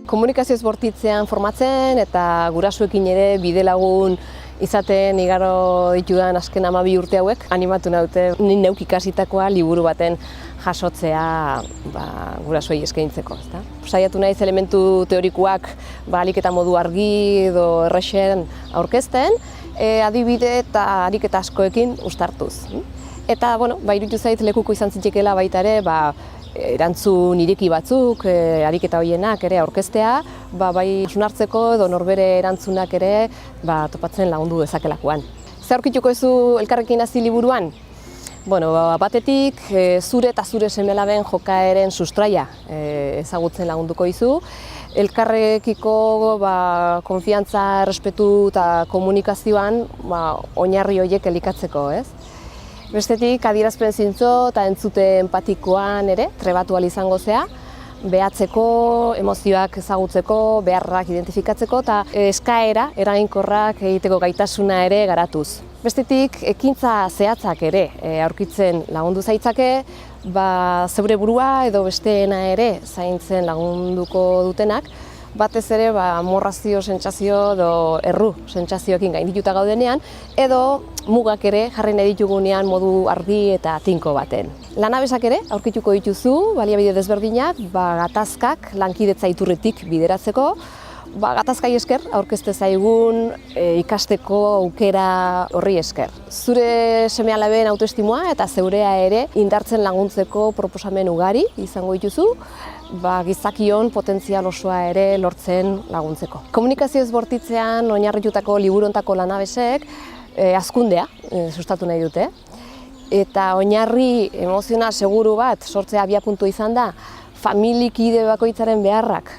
Komunikazioz bortitzean formatzen eta gurasoekin ere bidelagun izaten igaro ditudan azken 12 urte hauek, animatu naute ni neuk ikasitakoa liburu baten jasotzea gurasoei eskaintzeko, ezta? Saiatu naiz elementu teorikoak ahalik eta modu argi edo errexen aurkezten, adibide eta ariketa askoekin uztartuz. Eta, iruditu zait lekuko izan zitekeela baita ere, erantzun ireki batzuk, ariketa horienak ere aurkeztea, bai sunartzeko edo norbere erantzunak ere topatzen lagundu dezakelakoan. Zer aurkituko ezu elkarrekin hasi liburuan? Batetik zure eta zure seme-alaben jokaeren sustraia ezagutzen lagunduko dizu, elkarrekiko konfiantza, errespetu eta komunikazioan oinarri horiek elikatzeko, ez? Bestetik, adierazpen zintzo eta entzute empatikoan ere trebatu ahal izango zea, behatzeko, emozioak ezagutzeko, beharrak identifikatzeko eta eskaera eraginkorrak egiteko gaitasuna ere garatuz. Bestetik, ekintza zehatzak ere aurkitzen lagundu zaitzake, zeure burua edo besteena ere zaintzen lagunduko dutenak, batez ere amorrazio sentsazio edo erru sentsazioekin gaindituta gaudenean, edo mugak ere jarri nahi ditugunean modu argi eta tinko baten. Lanabesak ere aurkituko dituzu, baliabide desberdinak, gatazkak lankidetza iturritik bideratzeko, gatazkai esker aurkezte zaigun ikasteko aukera horri esker. Zure seme-alaben autoestimoa eta zeurea ere indartzen laguntzeko proposamen ugari izango dituzu, gizakion potentzial osoa ere lortzen laguntzeko. Komunikazioz bortitzean oinarritutako liburuntako lanabesek hazkundea sustatu nahi dute. Eta oinarri emozional seguru bat sortzea abiapuntu izan da, familikide bakoitzaren beharrak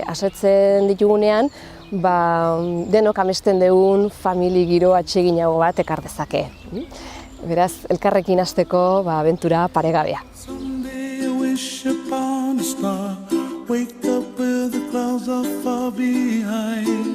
asetzen ditugunean, denok amesten dugun famili giro atseginago bat ekar dezake. Beraz, elkarrekin hasteko abentura paregabea. Wish upon a star, wake up where the clouds are far behind.